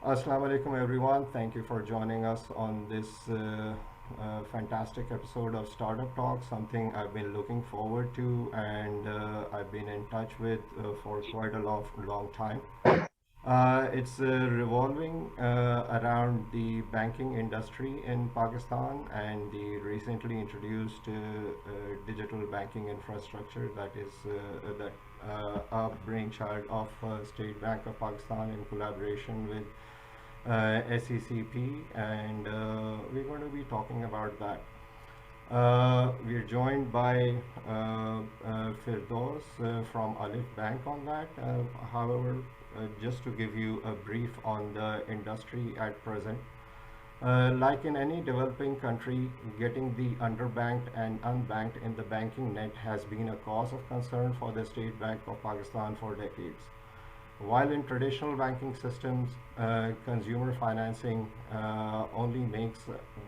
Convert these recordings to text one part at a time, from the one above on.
Assalamu alaikum everyone. Thank you for joining us on this fantastic episode of Startup Talks, something I've been looking forward to and I've been in touch with for quite a long time. It's revolving around the banking industry in Pakistan and the recently introduced digital banking infrastructure that is a brainchild of State Bank of Pakistan in collaboration with SECP, and we're going to be talking about that. We're joined by Firdavs from Alif Bank on that. However, just to give you a brief on the industry at present, like in any developing country, getting the underbanked and unbanked in the banking net has been a cause of concern for the State Bank of Pakistan for decades. While in traditional banking systems, consumer financing only makes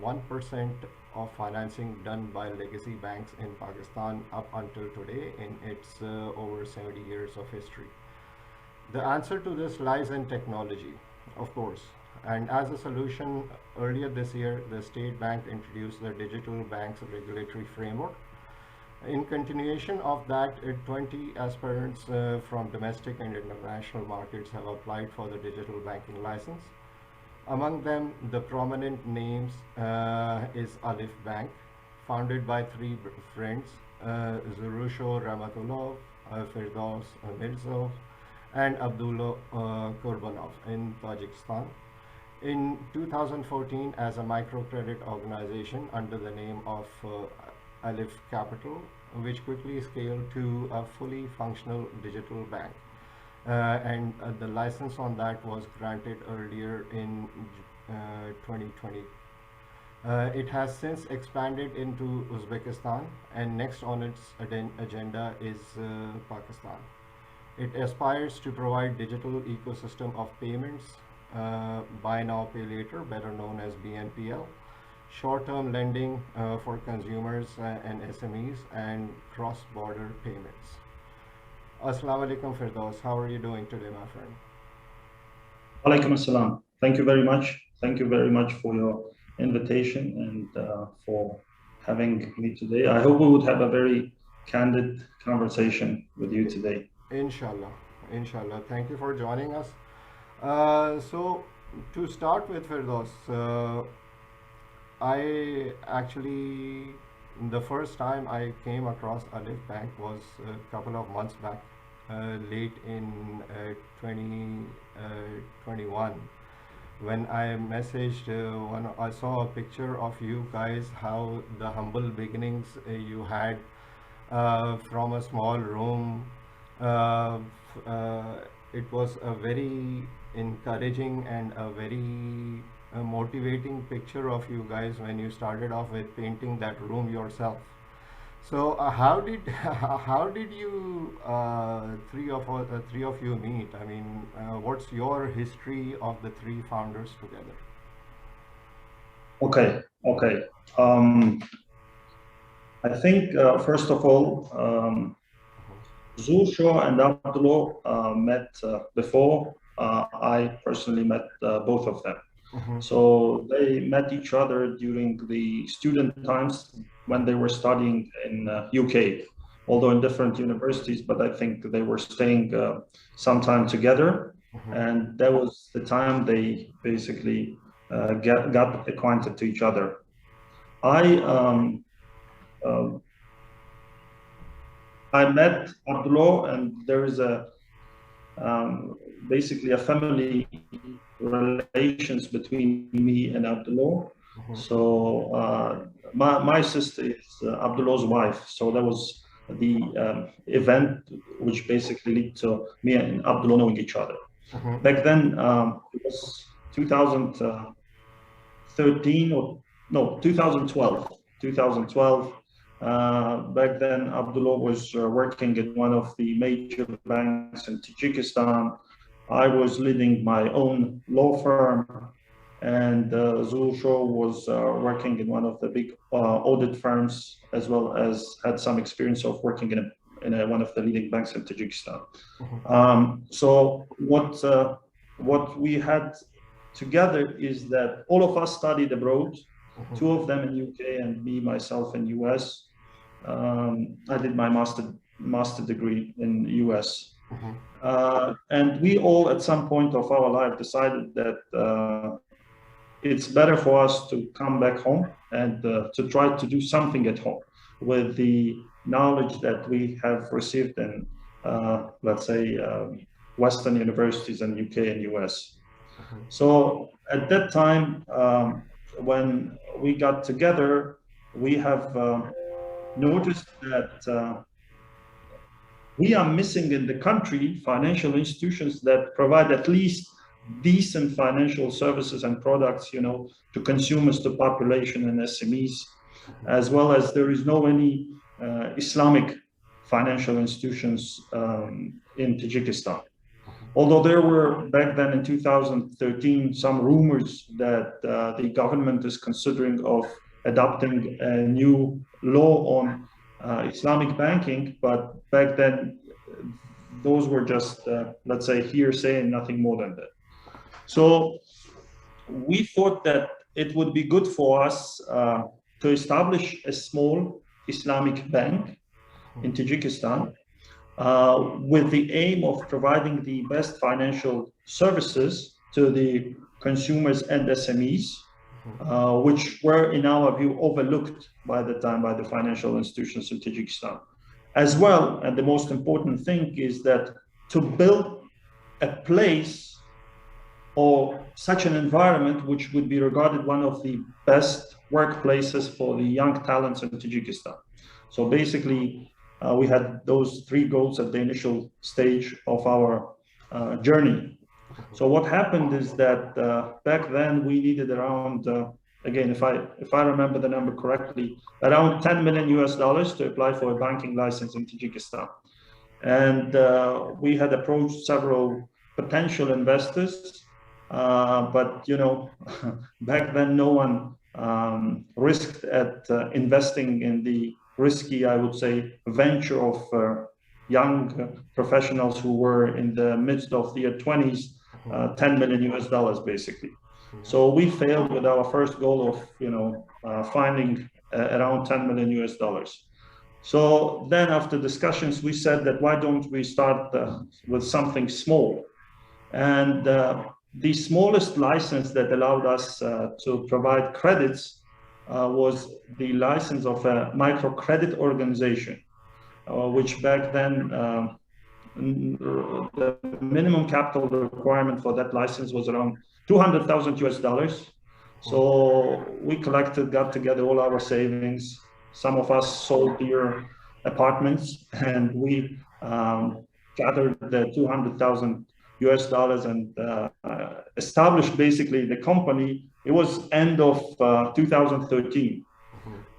1% of financing done by legacy banks in Pakistan up until today in its over 70 years of history. The answer to this lies in technology, of course. And as a solution, earlier this year, the State Bank introduced the Digital Banks Regulatory Framework. In continuation of that, 20 aspirants from domestic and international markets have applied for the digital banking license. Among them, the prominent names is Alif Bank, founded by three friends, Zurusho Ramatulov, Firdavs Mirzoev, and Abdullah Kurbanov in Tajikistan. In 2014, as a microcredit organization under the name of Alif Capital, which quickly scaled to a fully functional digital bank. And the license on that was granted earlier in 2020. It has since expanded into Uzbekistan, and next on its agenda is Pakistan. It aspires to provide digital ecosystem of payments, buy now, pay later, better known as BNPL, short-term lending for consumers and SMEs, and cross-border payments. Assalamu alaikum Firdaus, how are you doing today, my friend? Alaikum assalam. Thank you very much. Thank you very much for your invitation and for having me today. I hope we would have a very candid conversation with you today. Inshallah, inshallah. Thank you for joining us. So, to start with, Firdaus, I actually, the first time I came across Alif Bank was a couple of months back, late in 2021, when I messaged, when I saw a picture of you guys, how the humble beginnings you had from a small room. Uh, it was a very encouraging and a very motivating picture of you guys when you started off with painting that room yourself. So how did how did you three of you meet? I mean, what's your history of the three founders together? Okay. I think first of all, Zusho and Abdullah met before. I personally met both of them. Mm-hmm. So they met each other during the student times when they were studying in UK, although in different universities, but I think they were staying some time together. Mm-hmm. And that was the time they basically got acquainted to each other. I uh, I met Abdullah, and there is a basically a family relations between me and Abdullah. Mm-hmm. So my sister is Abdullah's wife. So that was the event which basically led to me and Abdullah knowing each other. Mm-hmm. Back then, it was 2013 or no, 2012. 2012. Back then, Abdullah was working at one of the major banks in Tajikistan. I was leading my own law firm, and Zulsho was working in one of the big audit firms, as well as had some experience of working one of the leading banks in Tajikistan. Mm-hmm. So what we had together is that all of us studied abroad, two of them in UK and me, myself in US. I did my master degree in US. And we all at some point of our life decided that it's better for us to come back home and to try to do something at home with the knowledge that we have received in, let's say, Western universities in UK and US. So at that time, when we got together, we have noticed that we are missing in the country financial institutions that provide at least decent financial services and products, to consumers, to population and SMEs, as well as there is no any Islamic financial institutions in Tajikistan. Although there were back then in 2013 some rumors that the government is considering of adopting a new law on Islamic banking, but back then those were just, let's say, hearsay and nothing more than that. So we thought that it would be good for us to establish a small Islamic bank in Tajikistan with the aim of providing the best financial services to the consumers and SMEs, which were, in our view, overlooked by the time by the financial institutions in Tajikistan. As well, and the most important thing is that to build a place or such an environment which would be regarded one of the best workplaces for the young talents in Tajikistan. So basically, we had those three goals at the initial stage of our journey. So what happened is that back then we needed around, again, if I remember the number correctly, around $10 million to apply for a banking license in Tajikistan. And we had approached several potential investors, but back then no one risked at investing in the risky, I would say, venture of young professionals who were in the midst of their 20s, $10 million basically. So we failed with our first goal of finding around $10 million. So then after discussions, we said that why don't we start with something small? And the smallest license that allowed us to provide credits was the license of a microcredit organization, which back then the minimum capital requirement for that license was around $200,000. So we got together all our savings. Some of us sold their apartments, and we gathered the $200,000 and established basically the company. It was end of 2013,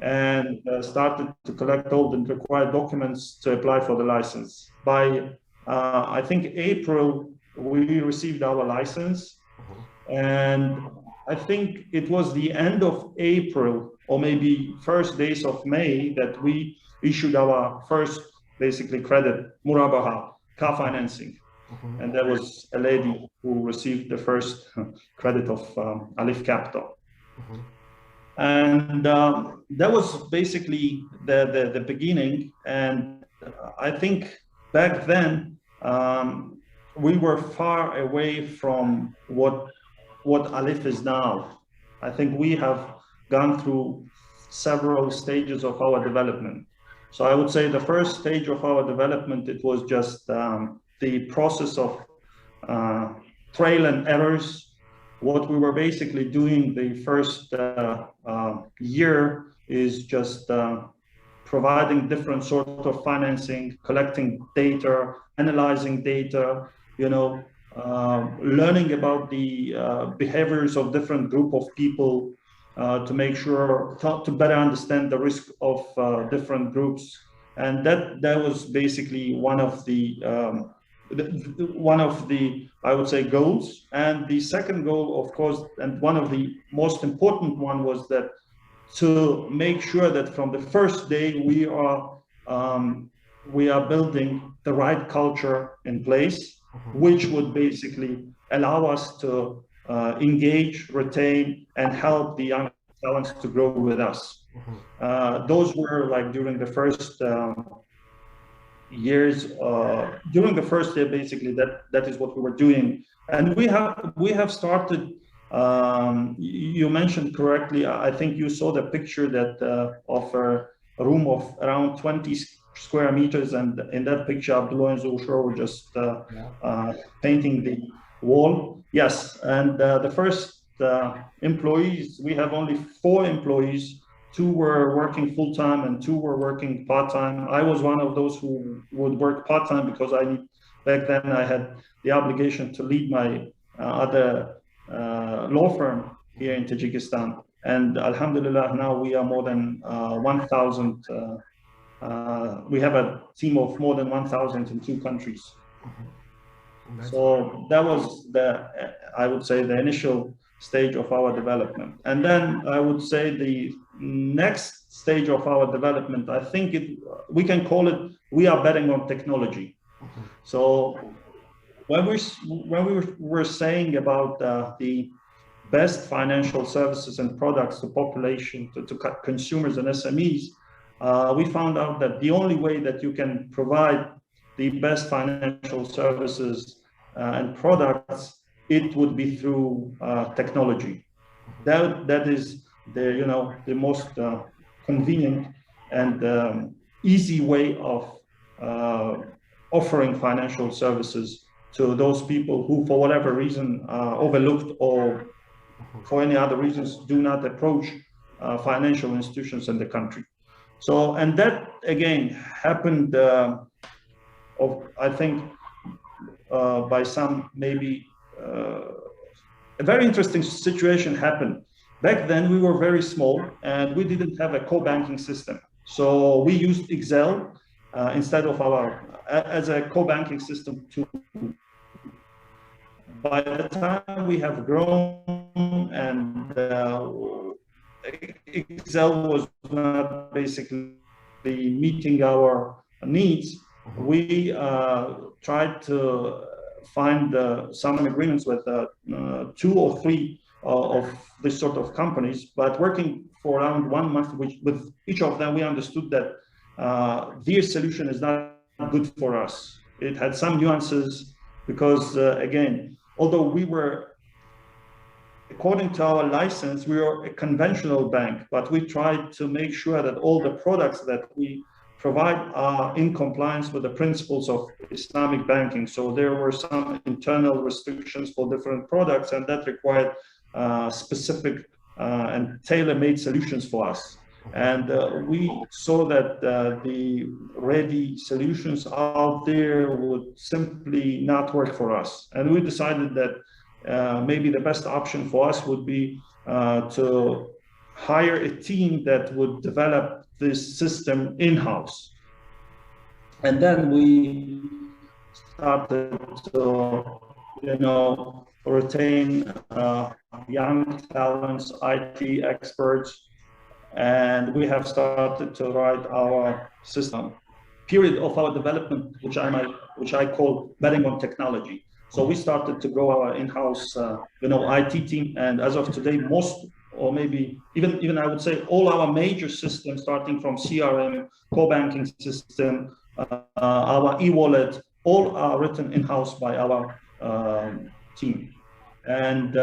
and started to collect all the required documents to apply for the license. By I think April, we received our license, and I think it was the end of April or maybe first days of May that we issued our first basically credit, Murabaha, car financing. And there was a lady who received the first credit of Alif capital. And that was basically the beginning. And I think back then we were far away from what Alif is now. I think we have gone through several stages of our development. So I would say the first stage of our development, it was just the process of trial and errors. What we were basically doing the first year is just providing different sort of financing, collecting data, analyzing data, learning about the behaviors of different group of people to make sure to better understand the risk of different groups. And that was basically one of the I would say goals. And the second goal, of course, and one of the most important one, was that to make sure that from the first day we are building the right culture in place, which would basically allow us to engage, retain, and help the young talents to grow with us. Those were like during the first years. During the first year, basically, that is what we were doing, and we have started. You mentioned correctly. I think you saw the picture that of a room of around 20 square meters, and in that picture, Abdullah and Zulshur were just painting the wall. Yes, and the first employees, we have only 4 employees. 2 were working full-time and 2 were working part-time. I was one of those who would work part-time because back then I had the obligation to lead my other law firm here in Tajikistan. And Alhamdulillah, now we are more than 1,000. We have a team of more than 1,000 in 2 countries. So that was I would say, the initial stage of our development. And then I would say the next stage of our development, I think we can call it, we are betting on technology. So when we were saying about the best financial services and products to population, to consumers and SMEs, we found out that the only way that you can provide the best financial services and products, it would be through technology. That is the most convenient and easy way of offering financial services to those people who, for whatever reason, overlooked or for any other reasons, do not approach financial institutions in the country. So, and that again happened, I think, by some maybe a very interesting situation happened. Back then we were very small and we didn't have a co-banking system. So we used Excel instead of as a co-banking system too. By the time we have grown and Excel was not basically meeting our needs, we tried to find some agreements with 2 or 3 of this sort of companies, but working for around 1 month with each of them, we understood that their solution is not good for us. It had some nuances because, again, although we were, according to our license, we are a conventional bank, but we tried to make sure that all the products that we provide are in compliance with the principles of Islamic banking. So there were some internal restrictions for different products, and that required specific and tailor-made solutions for us. And we saw that the ready solutions out there would simply not work for us. And we decided that maybe the best option for us would be to hire a team that would develop this system in-house. And then we started to, retain young talents, IT experts, and we have started to write our system. Period of our development, which I call betting on technology. So we started to grow our in-house, IT team, and as of today, most, or maybe even I would say all our major systems, starting from CRM, core banking system, our e-wallet, all are written in-house by our team. And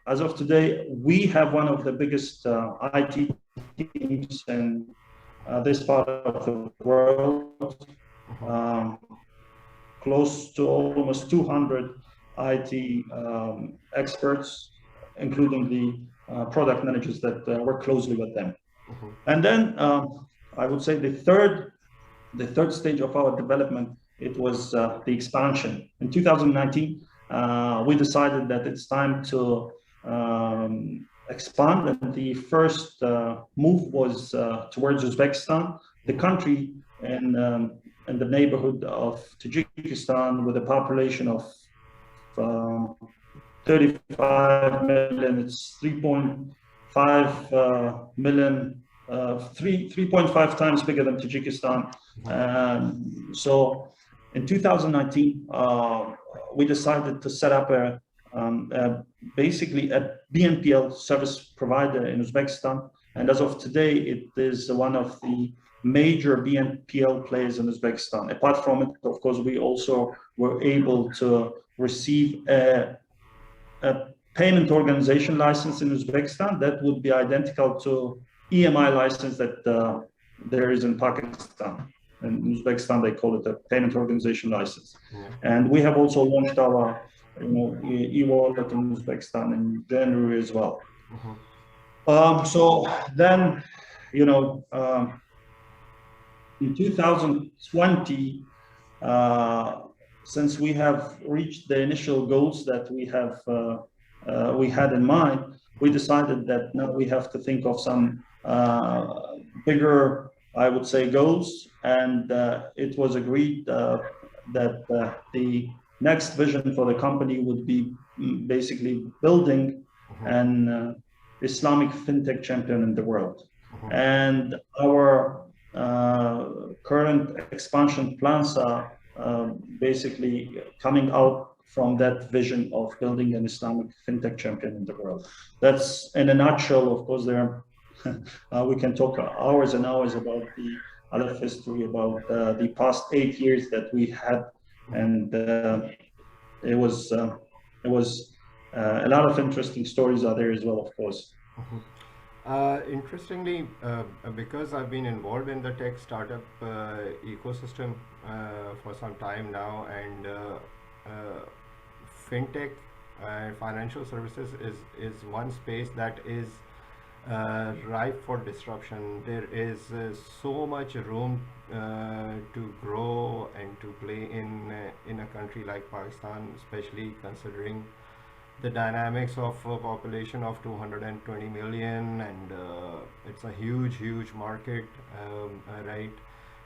as of today, we have one of the biggest IT teams in this part of the world, close to almost 200 IT experts, including the product managers that work closely with them. And then I would say the third stage of our development, it was the expansion. In 2019, we decided that it's time to expand, and the first move was towards Uzbekistan, the country in the neighborhood of Tajikistan, with a population of 35 million. It's 3.5 million, 3.5 times bigger than Tajikistan. So in 2019, we decided to set up a basically a BNPL service provider in Uzbekistan. And as of today, it is one of the major BNPL players in Uzbekistan. Apart from it, of course, we also were able to receive a payment organization license in Uzbekistan that would be identical to EMI license that there is in Pakistan. In Uzbekistan, they call it a payment organization license. Yeah. And we have also launched our e-wallet in Uzbekistan in January as well. So then, in 2020, since we have reached the initial goals that we had in mind, we decided that now we have to think of some bigger, I would say, goals, and it was agreed that the next vision for the company would be basically building an Islamic fintech champion in the world. And our current expansion plans are basically coming out from that vision of building an Islamic fintech champion in the world. That's in a nutshell. Of course, there we can talk hours and hours about the Alif history, about the past 8 years that we had, and it was a lot of interesting stories are there as well, of course. Interestingly, because I've been involved in the tech startup ecosystem for some time now, and fintech financial services is one space that is ripe for disruption. There is so much room to grow and to play in a country like Pakistan, especially considering the dynamics of a population of 220 million, and it's a huge market, right?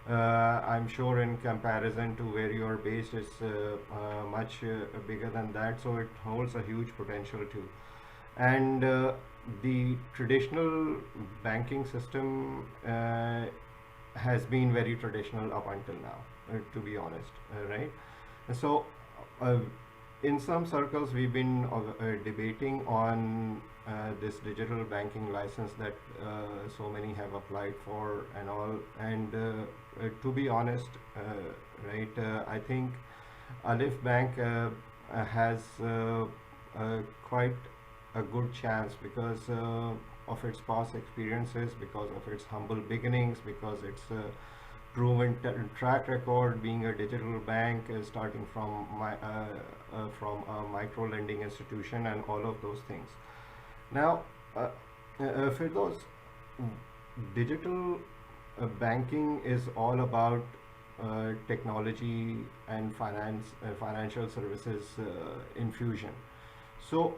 I'm sure in comparison to where you're based is much bigger than that, so it holds a huge potential too. And the traditional banking system has been very traditional up until now, to be honest, right? So in some circles we've been debating on this digital banking license that so many have applied for and all, and to be honest, right, I think Alif Bank has quite a good chance because of its past experiences, because of its humble beginnings, because it's proven track record being a digital bank, starting from a micro lending institution and all of those things. Now, Firdaus, digital banking is all about technology and financial services infusion. So,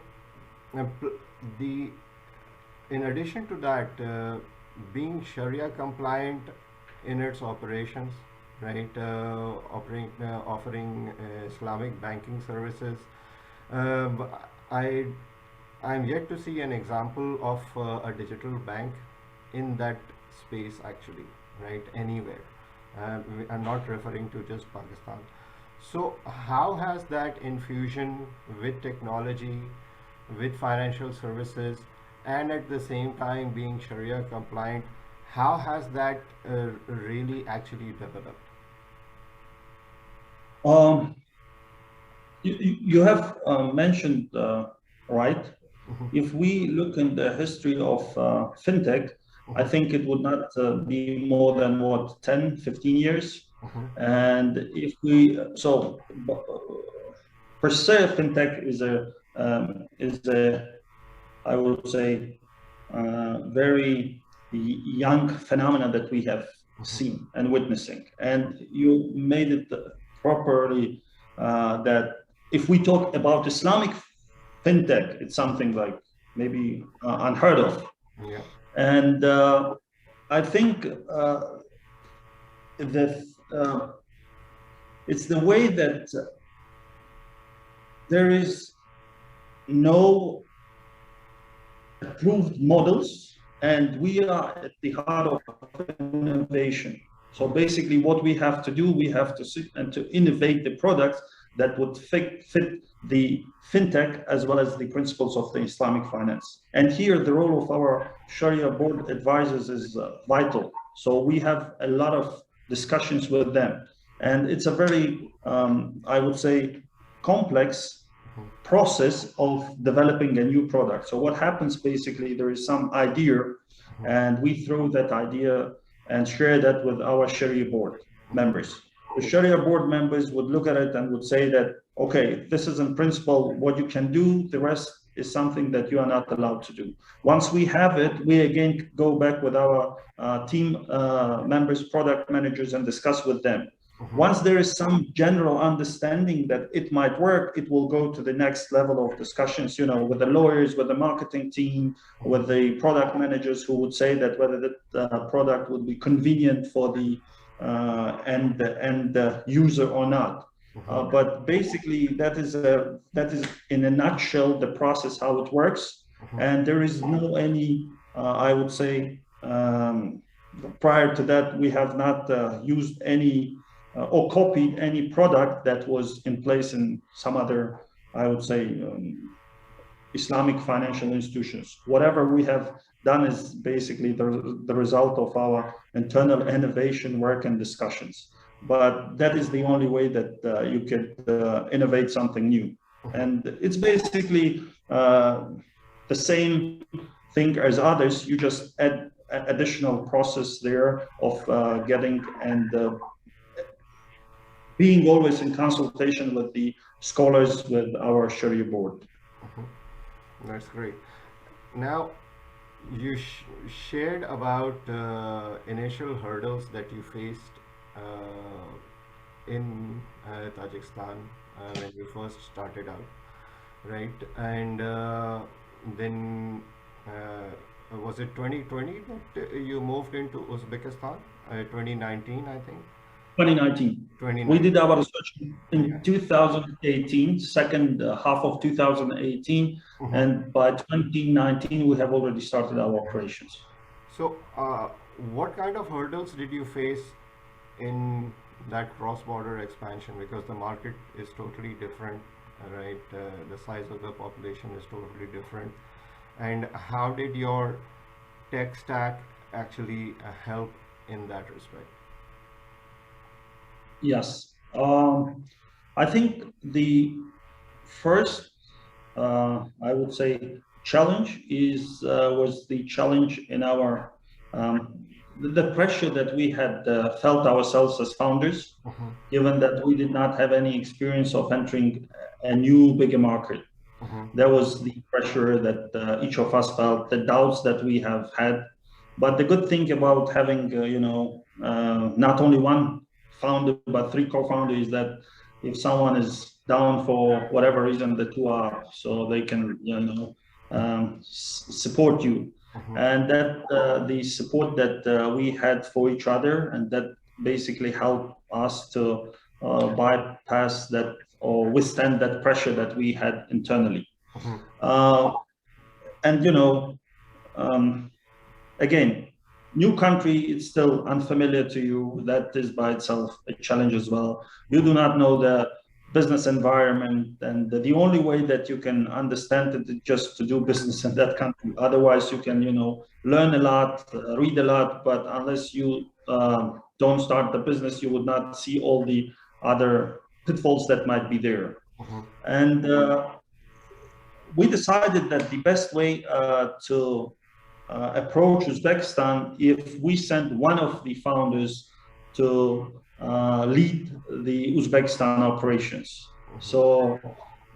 in addition to that, being Sharia compliant in its operations, right, offering Islamic banking services, I'm yet to see an example of a digital bank in that space actually, right, anywhere. I'm not referring to just Pakistan. So how has that infusion with technology, with financial services, and at the same time being Sharia compliant, how has that really actually developed? You have mentioned right. If we look in the history of fintech, I think it would not be more than what 10, 15 years. And if we per se, fintech is a I would say very young phenomena that we have seen and witnessing. And you made it properly that if we talk about Islamic fintech, it's something like maybe unheard of. Yeah. And I think it's the way that there is no approved models, and we are at the heart of innovation. So basically what we have to do, we have to sit and to innovate the products that would fit the fintech as well as the principles of the Islamic finance. And here the role of our Sharia board advisors is vital. So we have a lot of discussions with them. And it's a very, I would say, complex process of developing a new product. So what happens basically, there is some idea and we throw that idea and share that with our Sharia board members. The Sharia board members would look at it and would say that, okay, this is in principle what you can do, the rest is something that you are not allowed to do. Once we have it, we again go back with our team members, product managers, and discuss with them. Once there is some general understanding that it might work, it will go to the next level of discussions, you know, with the lawyers, with the marketing team, with the product managers who would say that whether the product would be convenient for the end user or not. But basically, that is in a nutshell the process how it works, and there is no any I would say prior to that we have not used any or copied any product that was in place in some other, I would say, Islamic financial institutions. Whatever we have done is basically the result of our internal innovation work and discussions. But that is the only way that you could innovate something new. And it's basically the same thing as others. You just add additional process there of getting and being always in consultation with the scholars, with our Sharia board. That's great. Now, you shared about initial hurdles that you faced in Tajikistan when you first started out, right? And then was it 2020 that you moved into Uzbekistan? 2019, I think. 2019. 2019. We did our research in 2018, second half of 2018, and by 2019 we have already started our operations. So, what kind of hurdles did you face in that cross-border expansion? Because the market is totally different, right? The size of the population is totally different. And how did your tech stack actually help in that respect? Yes, I think the first, I would say, challenge was the challenge in our the pressure that we had felt ourselves as founders, given that we did not have any experience of entering a new bigger market. There was the pressure that each of us felt, the doubts that we have had. But the good thing about having, not only one founder but three co-founders is that if someone is down for whatever reason, the two are up, so they can support you. And that the support that we had for each other, and that basically helped us to bypass that or withstand that pressure that we had internally. And again, new country, it's still unfamiliar to you. That is by itself a challenge as well. You do not know the business environment, and the only way that you can understand it is just to do business in that country. Otherwise, you can, learn a lot, read a lot, but unless you don't start the business, you would not see all the other pitfalls that might be there. And we decided that the best way to approach Uzbekistan, if we send one of the founders to lead the Uzbekistan operations. So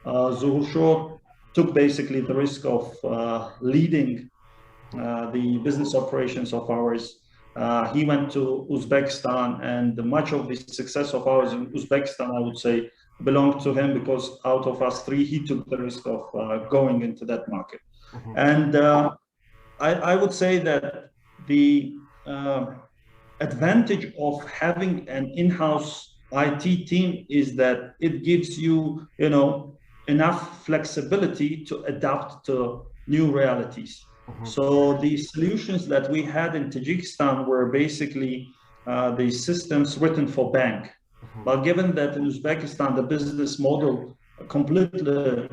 Zuhur took basically the risk of leading the business operations of ours. He went to Uzbekistan, and much of the success of ours in Uzbekistan, I would say, belonged to him, because out of us three, he took the risk of going into that market. And I would say that the advantage of having an in-house IT team is that it gives you, enough flexibility to adapt to new realities. So the solutions that we had in Tajikistan were basically the systems written for bank. But given that in Uzbekistan, the business model completely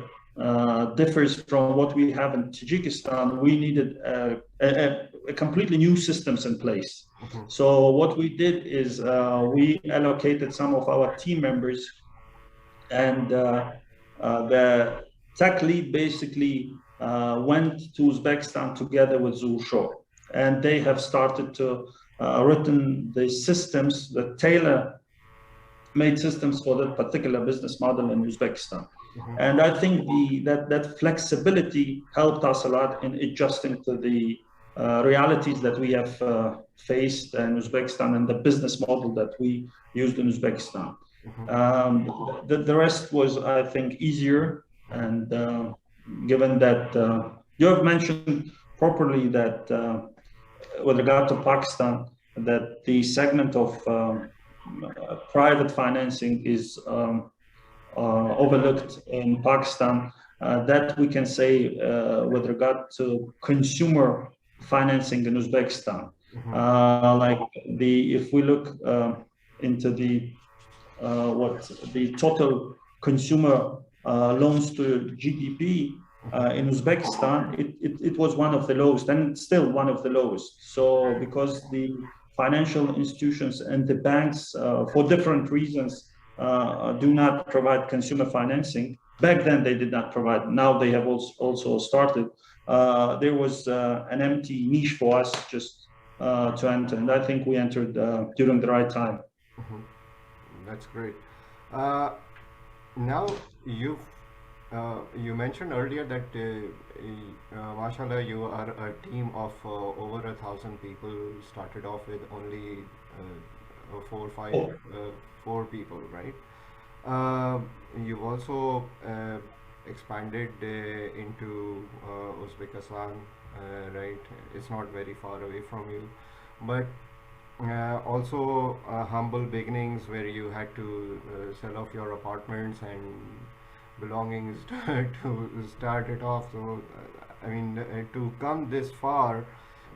differs from what we have in Tajikistan. We needed a completely new systems in place. So what we did is we allocated some of our team members, and the tech lead basically went to Uzbekistan together with Zulsho, and they have started to written the systems, the tailor made systems for that particular business model in Uzbekistan. And I think that flexibility helped us a lot in adjusting to the realities that we have faced in Uzbekistan and the business model that we used in Uzbekistan. The rest was, I think, easier. And given that you have mentioned properly that with regard to Pakistan, that the segment of private financing is overlooked in Pakistan. That we can say with regard to consumer financing in Uzbekistan. Like if we look into the total consumer loans to GDP in Uzbekistan, it was one of the lowest, and still one of the lowest. So because the financial institutions and the banks, for different reasons, do not provide consumer financing. Back then, they did not provide. Now they have also started. There was an empty niche for us just to enter, and I think we entered during the right time. That's great. Now you mentioned earlier that mashallah, you are a team of over 1,000 people. Started off with only four people, right? You've also expanded into Uzbekistan, right? It's not very far away from you, but also humble beginnings where you had to sell off your apartments and belongings to start it off. So I mean, to come this far,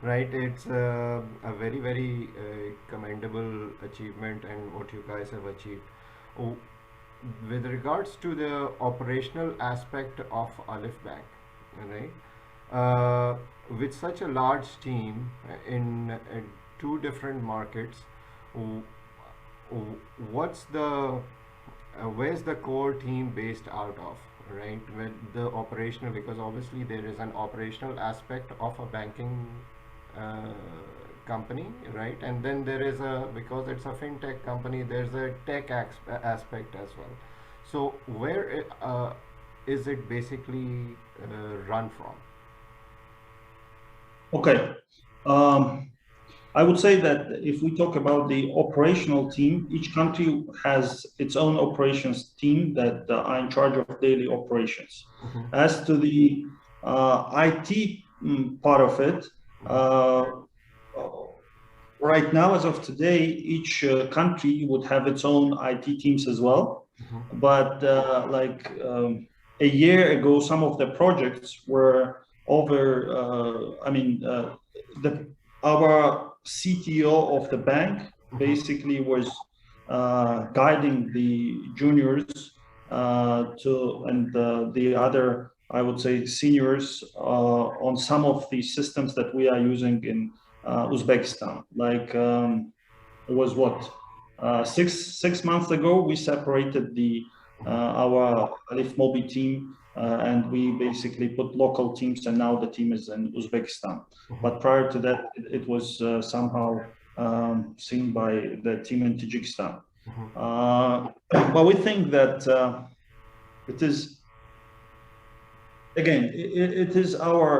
right, it's a very very commendable achievement and what you guys have achieved. Oh, with regards to the operational aspect of Alif Bank, right, with such a large team in two different markets, what's the where's the core team based out of, right? With the operational, because obviously there is an operational aspect of a banking company, right? And then there is because it's a fintech company, there's a tech aspect as well. So where is it basically run from? Okay. I would say that if we talk about the operational team, each country has its own operations team that are in charge of daily operations. As to the IT part of it, right now, as of today, each country would have its own IT teams as well. But a year ago, some of the projects were over. Our CTO of the bank basically was guiding the juniors and the other, I would say, seniors on some of the systems that we are using in Uzbekistan. Like it was what 6 months ago we separated our Alif Mobi team. And we basically put local teams, and now the team is in Uzbekistan. But prior to that, it was somehow seen by the team in Tajikistan. But we think that it is, again, it is our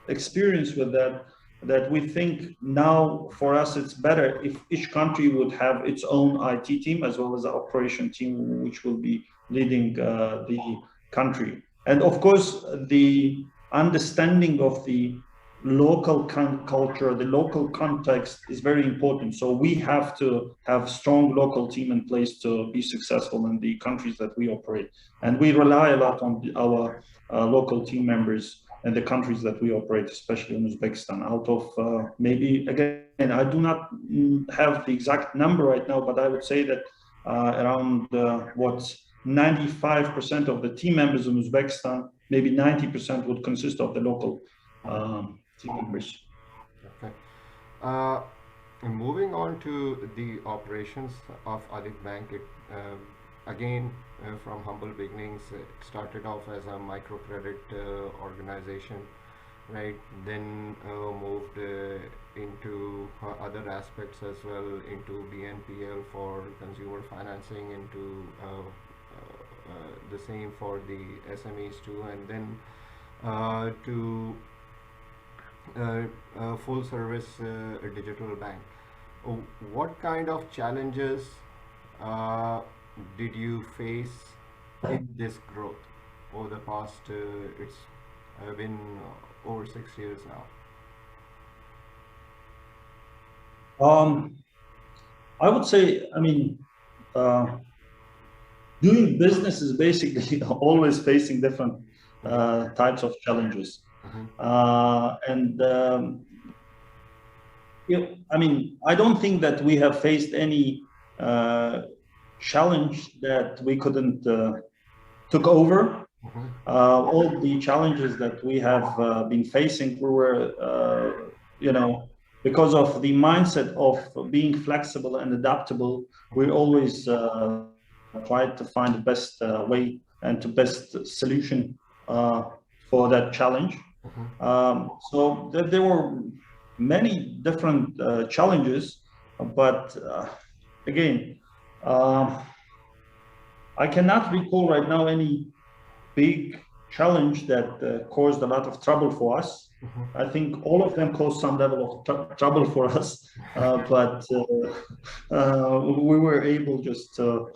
experience with that we think now for us it's better if each country would have its own IT team as well as the operation team, which will be leading the country. And of course, the understanding of the local culture, the local context is very important. So we have to have strong local team in place to be successful in the countries that we operate. And we rely a lot on our local team members in the countries that we operate, especially in Uzbekistan. Out of maybe, again, I do not have the exact number right now, but I would say that around 95% of the team members in Uzbekistan, maybe 90% would consist of the local team members. Okay. Uh, Moving on to the operations of Alif Bank, it again from humble beginnings, it started off as a microcredit organization, right? Then moved into other aspects as well, into BNPL for consumer financing, into the same for the SMEs too, and then to full service digital bank. What kind of challenges uh, did you face in this growth over the past? It's been over 6 years now. I would say, I mean, doing business is basically always facing different types of challenges. And I mean, I don't think that we have faced any challenge that we couldn't took over. All the challenges that we have been facing, we were, because of the mindset of being flexible and adaptable, we always tried to find the best way and the best solution for that challenge. So there were many different challenges, but again, I cannot recall right now any big challenge that caused a lot of trouble for us. I think all of them caused some level of trouble for us, but we were able just to,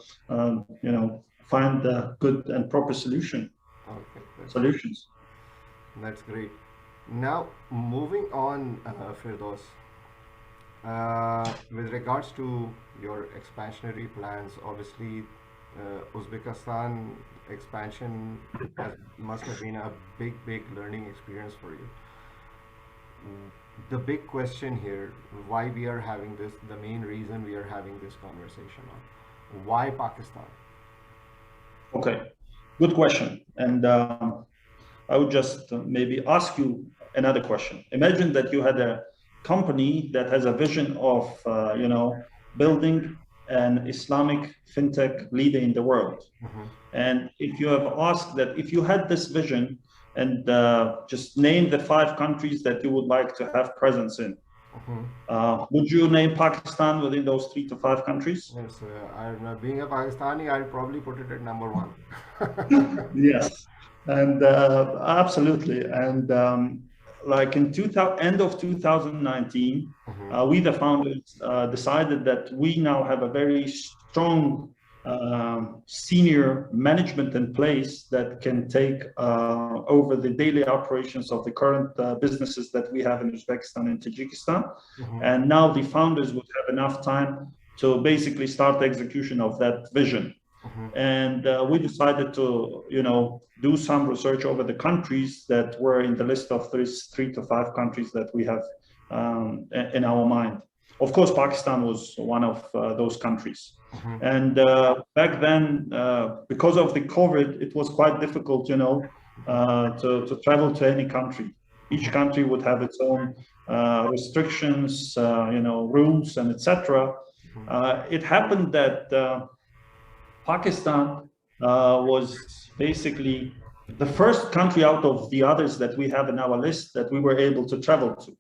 find a good and proper solutions. That's great. Now, moving on, Firdaus, with regards to your expansionary plans, obviously, Uzbekistan expansion must have been a big learning experience for you. The big question here, why we are having this, the main reason we are having this conversation on, why Pakistan? Okay, good question. And I would just maybe ask you another question. Imagine that you had a company that has a vision of, building an Islamic fintech leader in the world. And if you have asked that, if you had this vision and just name the 5 countries that you would like to have presence in, would you name Pakistan within those 3 to 5 countries? Yes, being a Pakistani, I'll probably put it at number 1. Yes, and absolutely. And like in end of 2019, we, the founders, decided that we now have a very strong senior management in place that can take over the daily operations of the current businesses that we have in Uzbekistan and Tajikistan. And now the founders would have enough time to basically start the execution of that vision. And we decided to, do some research over the countries that were in the list of 3 to 5 countries that we have in our mind. Of course, Pakistan was one of those countries. And back then, because of the COVID, it was quite difficult, to travel to any country. Each country would have its own restrictions, rules, and etc. It happened that Pakistan was basically the first country out of the others that we have in our list that we were able to travel to.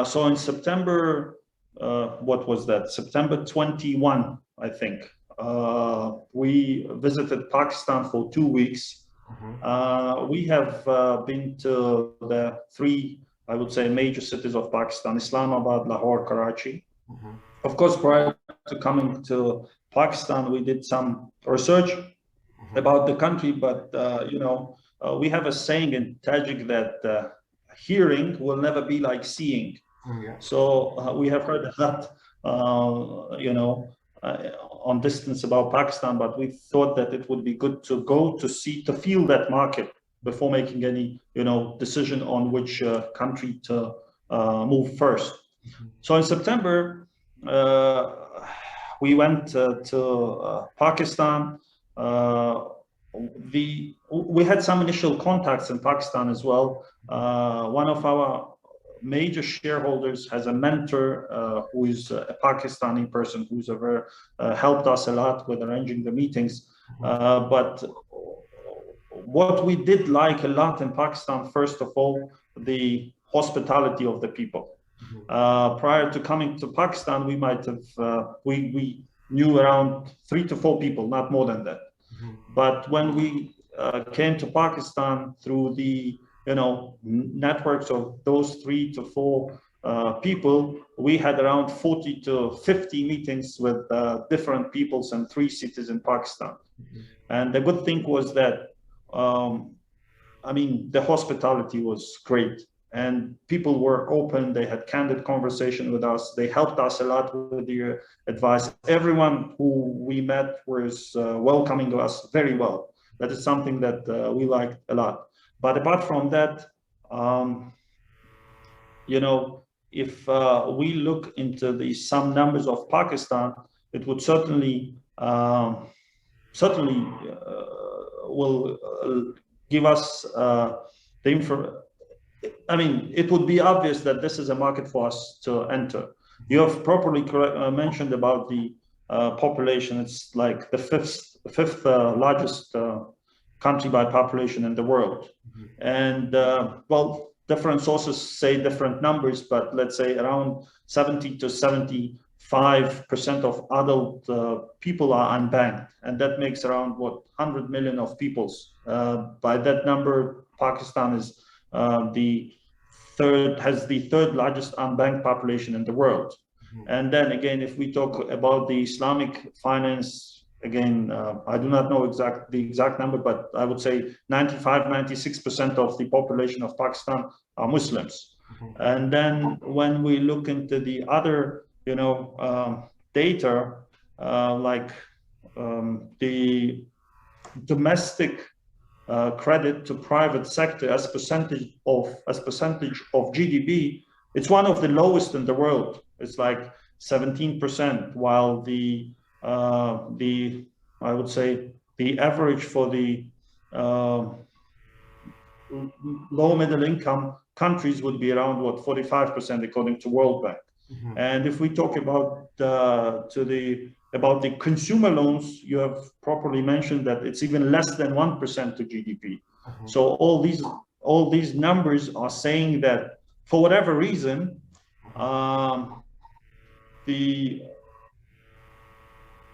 So in September, what was that? September 21, I think. We visited Pakistan for 2 weeks. We have been to the 3, I would say, major cities of Pakistan: Islamabad, Lahore, Karachi. Of course, prior to coming to Pakistan, we did some research about the country, but we have a saying in Tajik that hearing will never be like seeing. So we have heard that, on distance about Pakistan, but we thought that it would be good to go to see, to feel that market before making any, decision on which country to move first. So in September, we went to Pakistan. we had some initial contacts in Pakistan as well. One of our major shareholders has a mentor who is a Pakistani person who's ever helped us a lot with arranging the meetings. But what we did like a lot in Pakistan, first of all, the hospitality of the people. Prior to coming to Pakistan, we might have, we knew around 3 to 4 people, not more than that. But when we came to Pakistan through the networks of those 3 to 4 people, we had around 40 to 50 meetings with different peoples in 3 cities in Pakistan. And the good thing was that, I mean, the hospitality was great. And people were open, they had candid conversation with us, they helped us a lot with their advice. Everyone who we met was welcoming to us very well. That is something that we liked a lot. But apart from that, if we look into some numbers of Pakistan, it would certainly will give us the information. I mean, it would be obvious that this is a market for us to enter. You have properly mentioned about the population. It's like the fifth largest country by population in the world. And well, different sources say different numbers, but let's say around 70 to 75% of adult people are unbanked, and that makes around 100 million of peoples. By that number, Pakistan is has the third largest unbanked population in the world. And then again, if we talk about the Islamic finance, again, I do not know the exact number, but I would say 96% of the population of Pakistan are Muslims. And then when we look into the other, data, like the domestic credit to private sector as percentage of GDP, it's one of the lowest in the world. It's like 17%, while the I would say the average for the low middle income countries would be around 45% according to World Bank. And if we talk about the consumer loans, you have properly mentioned that it's even less than 1% to GDP. So all these numbers are saying that for whatever reason, the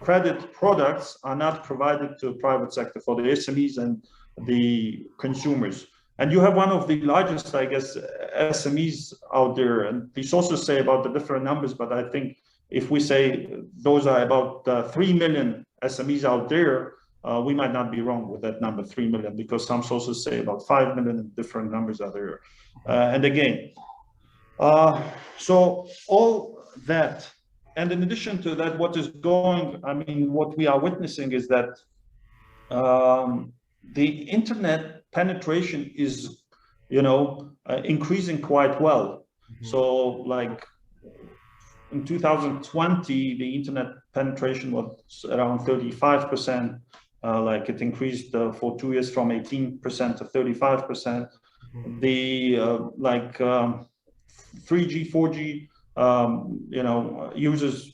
credit products are not provided to the private sector for the SMEs and the consumers. And you have one of the largest, I guess, SMEs out there. And the sources say about the different numbers, but I think if we say those are about 3 million SMEs out there, we might not be wrong with that number, 3 million, because some sources say about 5 million and different numbers are there. And again, so all that, and in addition to that, what we are witnessing is that the internet penetration is, increasing quite well. So like in 2020, the internet penetration was around 35%. Like it increased for 2 years from 18% to 35%. The 3G, 4G, users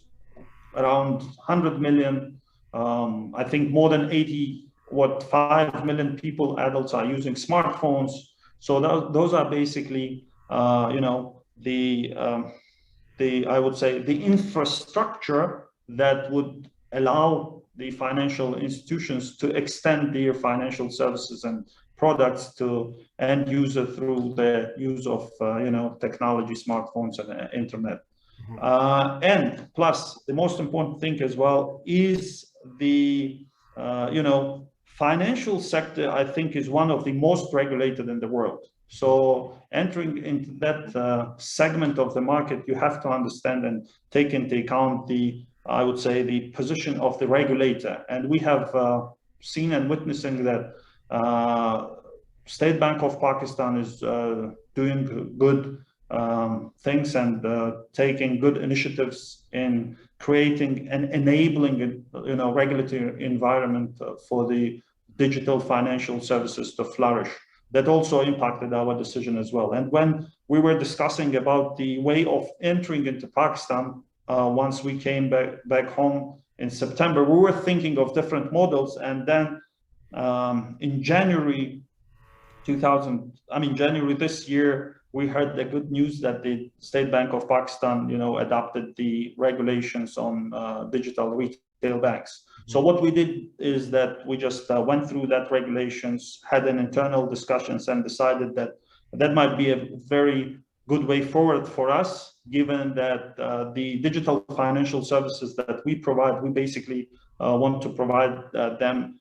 around 100 million. I think more than 5 million people, adults, are using smartphones. So those are basically, I would say the infrastructure that would allow the financial institutions to extend their financial services and products to end user through the use of technology, smartphones, and internet. And plus, the most important thing as well is the financial sector, I think, is one of the most regulated in the world. So entering into that segment of the market, you have to understand and take into account I would say, the position of the regulator. And we have seen and witnessing that State Bank of Pakistan is doing good things and taking good initiatives in creating and enabling regulatory environment for the digital financial services to flourish. That also impacted our decision as well. And when we were discussing about the way of entering into Pakistan, once we came back home in September, we were thinking of different models. And then in January January this year, we heard the good news that the State Bank of Pakistan, adopted the regulations on digital retail banks. So what we did is that we just went through that regulations, had an internal discussions, and decided that that might be a very good way forward for us, given that the digital financial services that we provide, we basically want to provide them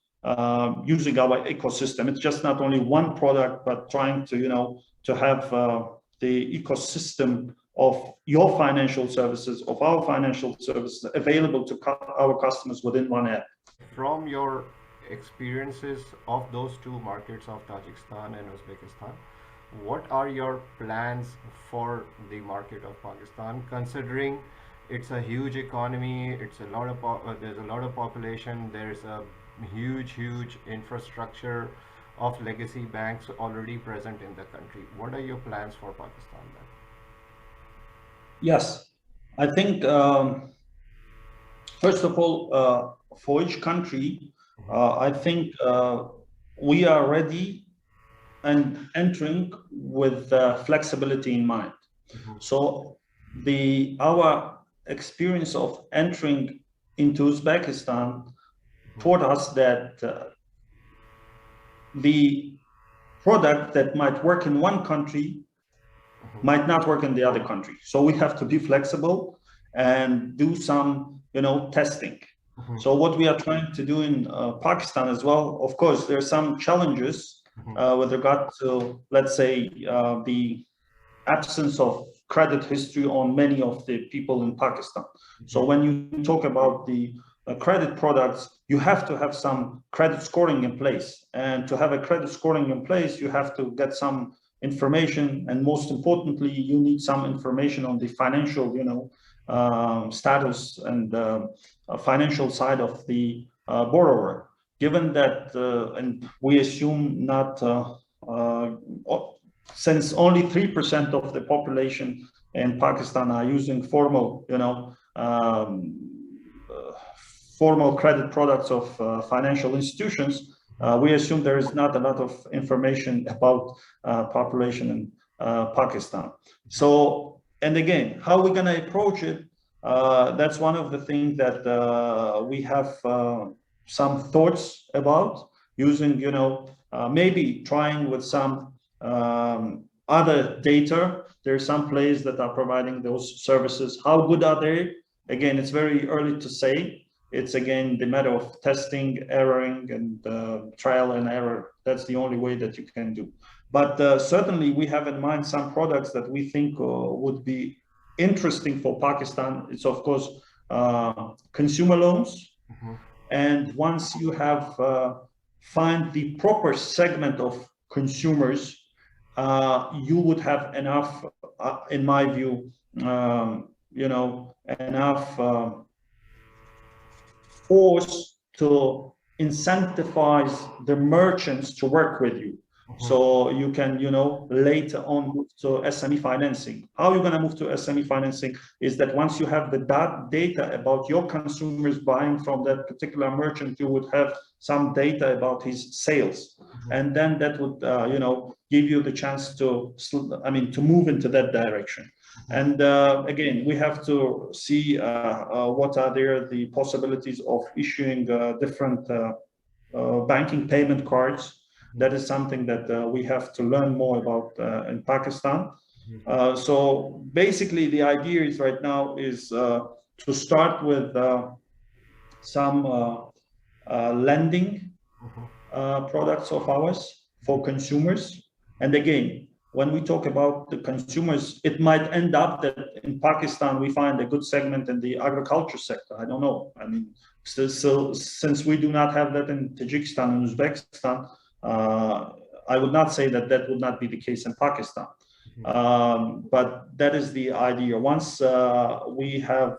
using our ecosystem. It's just not only one product, but trying to, to have the ecosystem of your financial services, of our financial services available to our customers within one app. From your experiences of those two markets of Tajikistan and Uzbekistan, what are your plans for the market of Pakistan, considering it's a huge economy, it's a lot of there's a lot of population, there's a huge infrastructure of legacy banks already present in the country. What are your plans for Pakistan then? Yes, I think first of all, for each country, I think we are ready and entering with flexibility in mind. So our experience of entering into Uzbekistan taught us that the product that might work in one country might not work in the other country. So we have to be flexible and do some, testing. So what we are trying to do in Pakistan as well, of course, there are some challenges with regard to, let's say, the absence of credit history on many of the people in Pakistan. So when you talk about the credit products, you have to have some credit scoring in place. And to have a credit scoring in place, you have to get some information. And most importantly, you need some information on the financial, status and financial side of the borrower. Given that, and we assume not, since only 3% of the population in Pakistan are using formal, formal credit products of financial institutions, we assume there is not a lot of information about population in Pakistan. So, and again, how are we going to approach it? That's one of the things that we have some thoughts about using, maybe trying with some other data. There are some players that are providing those services. How good are they? Again, it's very early to say. It's again the matter of testing, erroring, and trial and error. That's the only way that you can do. But certainly we have in mind some products that we think would be interesting for Pakistan. It's of course consumer loans. And once you have find the proper segment of consumers, you would have enough, in my view, enough force to incentivize the merchants to work with you. So you can, later on move to SME financing. How you're going to move to SME financing is that once you have the data about your consumers buying from that particular merchant, you would have some data about his sales. And then that would, give you the chance to, to move into that direction. And again, we have to see what are the possibilities of issuing different banking payment cards. That is something that we have to learn more about in Pakistan. So basically, the idea is right now is to start with some lending products of ours for consumers. And again, when we talk about the consumers, it might end up that in Pakistan we find a good segment in the agriculture sector. I don't know. So since we do not have that in Tajikistan and Uzbekistan, I would not say that that would not be the case in Pakistan. But that is the idea. Once we have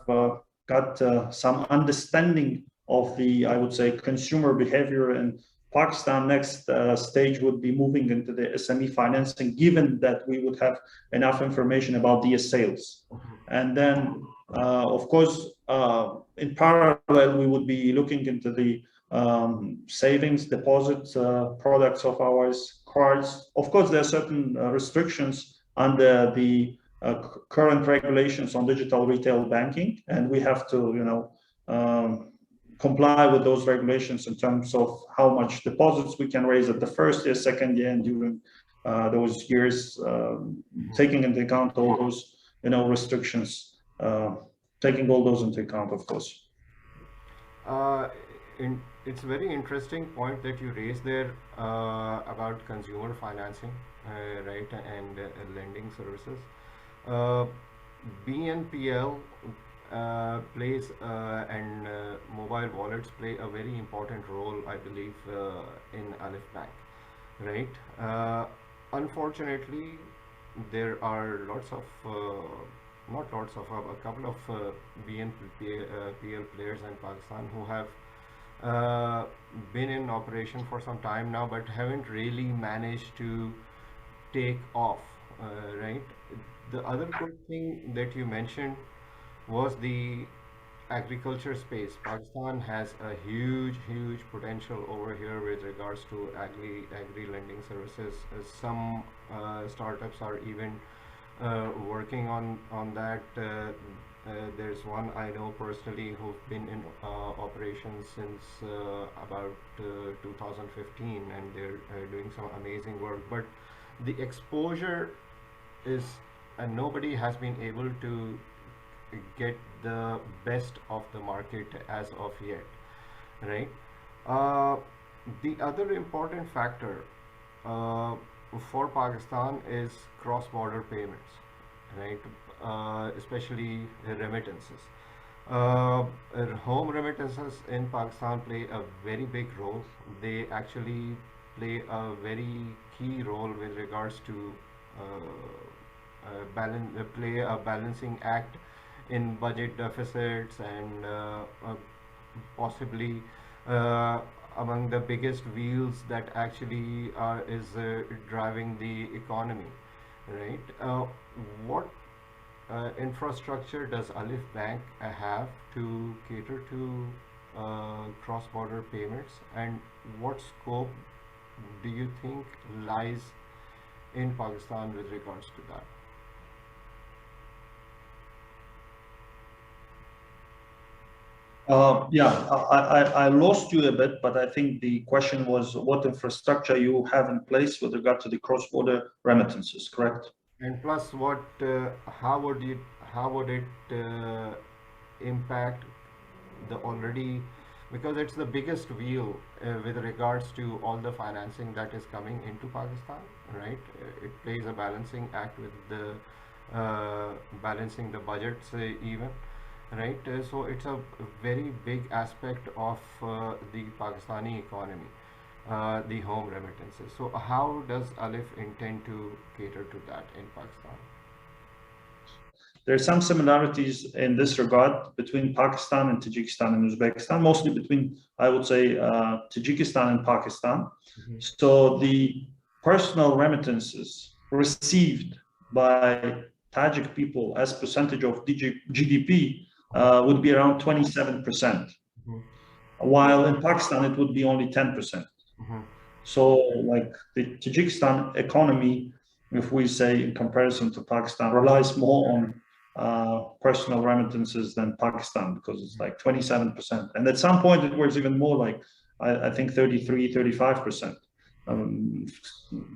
got some understanding of the, I would say, consumer behavior in Pakistan. Next stage would be moving into the SME financing, given that we would have enough information about the sales. And then, of course, in parallel, we would be looking into the savings, deposit products of ours, cards. Of course, there are certain restrictions under the current regulations on digital retail banking, and we have to, comply with those regulations in terms of how much deposits we can raise at the first year, second year, and during those years, taking into account all those, restrictions, taking all those into account, of course. It's a very interesting point that you raised there about consumer financing, right, and lending services. BNPL plays and mobile wallets play a very important role, I believe, in Alif Bank, right? Unfortunately, there are lots of, not lots of, a couple of BNPL players in Pakistan who have been in operation for some time now, but haven't really managed to take off, right? The other good thing that you mentioned was the agriculture space. Pakistan has a huge potential over here with regards to agri lending services. Some startups are even working on that. There's one I know personally who've been in operations since about 2015, and they're doing some amazing work. But the exposure is, and nobody has been able to get the best of the market as of yet, right? The other important factor for Pakistan is cross-border payments, right? Especially remittances. Home remittances in Pakistan play a very big role. They actually play a very key role with regards to play a balancing act in budget deficits, and possibly among the biggest wheels that actually is driving the economy, right? What infrastructure does Alif Bank have to cater to cross-border payments, and what scope do you think lies in Pakistan with regards to that? I lost you a bit, but I think the question was what infrastructure you have in place with regard to the cross-border remittances, correct? And plus, how would it impact the already, because it's the biggest wheel with regards to all the financing that is coming into Pakistan, right? It plays a balancing act with the balancing the budgets even, right? So it's a very big aspect of the Pakistani economy, the home remittances. So how does Alif intend to cater to that in Pakistan? There are some similarities in this regard between Pakistan and Tajikistan and Uzbekistan, mostly between, I would say, Tajikistan and Pakistan. So the personal remittances received by Tajik people as percentage of GDP would be around 27%, while in Pakistan it would be only 10%. So like the Tajikistan economy, if we say in comparison to Pakistan, relies more on personal remittances than Pakistan, because it's like 27%. And at some point it was even more, like I think 33, 35%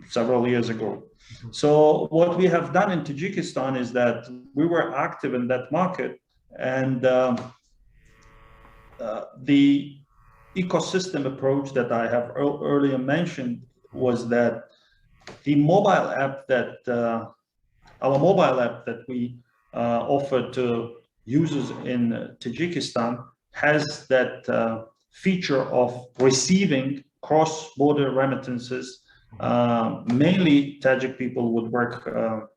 several years ago. So what we have done in Tajikistan is that we were active in that market, and the ecosystem approach that I have earlier mentioned was that the mobile app that our mobile app that we offer to users in Tajikistan has that feature of receiving cross-border remittances. Mainly Tajik people would work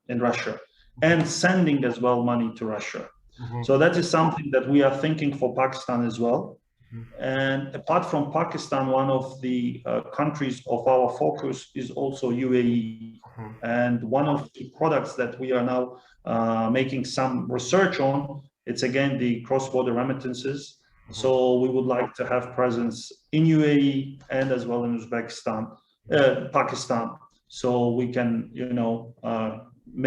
in Russia, and sending as well money to Russia. So that is something that we are thinking for Pakistan as well. Mhm. And apart from Pakistan, one of the countries of our focus is also UAE. Mhm. And one of the products that we are now making some research on, it's again the cross-border remittances. So we would like to have presence in UAE and as well in Uzbekistan, Pakistan, so we can,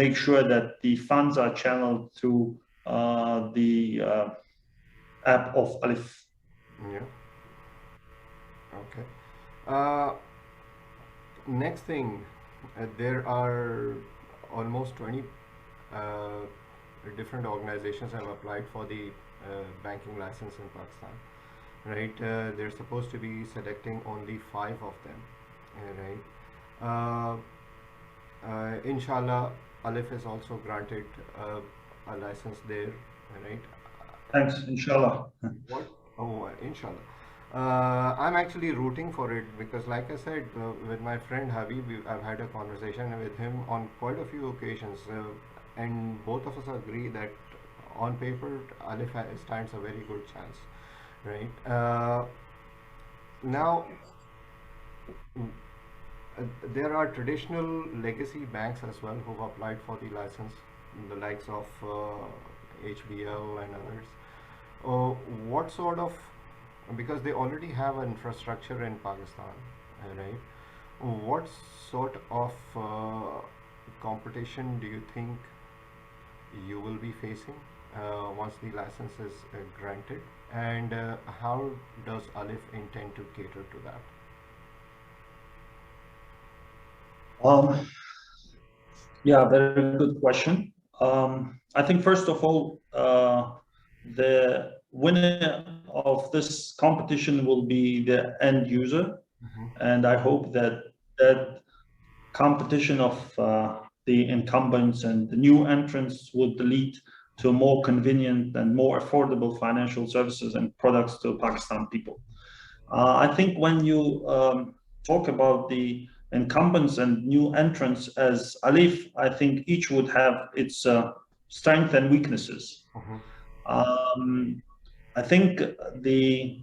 make sure that the funds are channeled through the app of Alif. Yeah. Okay. Uh, Next thing, there are almost 20 uh, different organizations have applied for the banking license in Pakistan, right? They're supposed to be selecting only five of them, right? Uh, Inshallah, Alif is also granted a license there, right? Thanks, inshallah. What? Oh, inshallah. I'm actually rooting for it because, like I said, with my friend Habib, I've had a conversation with him on quite a few occasions, and both of us agree that on paper, Alif stands a very good chance, right? Now, mm, there are traditional legacy banks as well who've applied for the license, the likes of HBL and others. Uh, what sort of, because they already have an infrastructure in Pakistan, right? What sort of competition do you think you will be facing once the license is granted? And how does Alif intend to cater to that? Um, yeah, very good question. I think first of all, the winner of this competition will be the end user, and I hope that that competition of the incumbents and the new entrants would lead to more convenient and more affordable financial services and products to Pakistan people. I think when you talk about the incumbents and new entrants as Alif, I think each would have its strengths and weaknesses. Um, I think the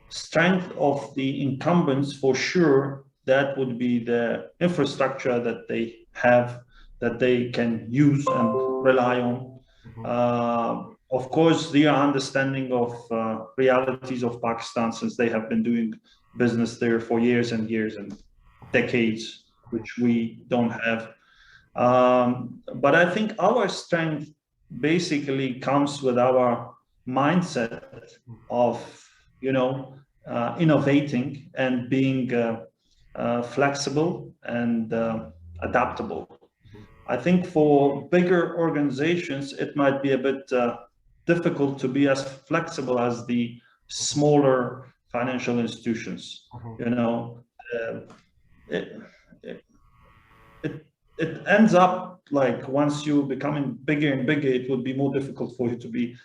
strength of the incumbents, for sure, that would be the infrastructure that they have, that they can use and rely on. Of course, their understanding of realities of Pakistan, since they have been doing business there for years and years and decades, which we don't have. But I think our strength basically comes with our mindset of, innovating and being flexible and adaptable. I think for bigger organizations, it might be a bit difficult to be as flexible as the smaller financial institutions. You know, uh, it, it it ends up like once you becoming bigger and bigger, it would be more difficult for you to be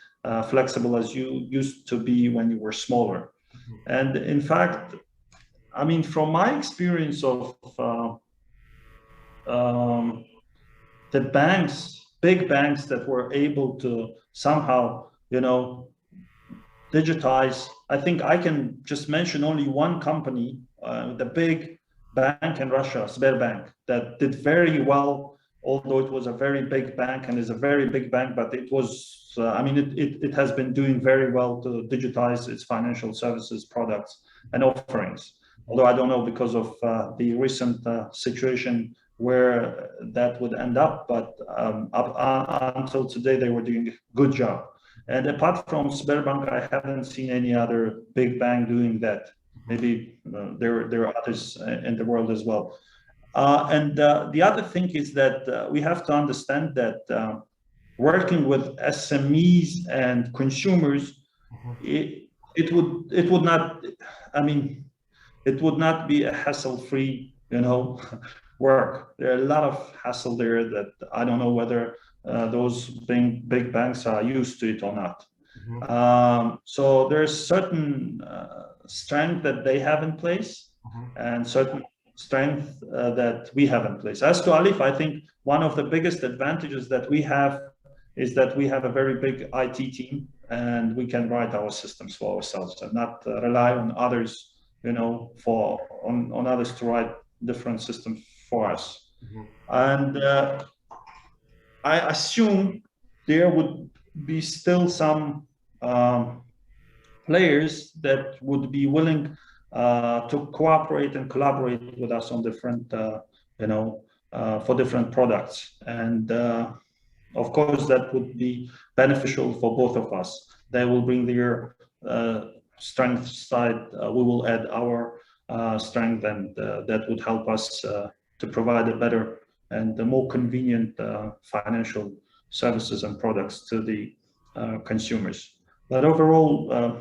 flexible as you used to be when you were smaller. And in fact, I mean, from my experience of um, the banks, big banks that were able to somehow, digitize. I think I can just mention only one company, the big bank in Russia, Sberbank, that did very well, although it was a very big bank and is a very big bank, but it was, it has been doing very well to digitize its financial services products and offerings. Although I don't know because of the recent situation where that would end up, but until today, they were doing a good job. And apart from Sberbank, I haven't seen any other big bank doing that. Maybe there are others in the world as well. And the other thing is that we have to understand that working with SMEs and consumers, it would not. I mean, it would not be a hassle-free, work. There are a lot of hassle there that I don't know whether those big banks are used to it or not. So there's certain strength that they have in place and certain strength that we have in place. As to Alif, I think one of the biggest advantages that we have is that we have a very big IT team, and we can write our systems for ourselves and not rely on others, on others to write different systems for us. Mm-hmm. And I assume there would be still some players that would be willing to cooperate and collaborate with us on different, for different products. And of course, that would be beneficial for both of us. They will bring their strength side. We will add our strength, and that would help us to provide a better and a more convenient financial services and products to the consumers. But overall,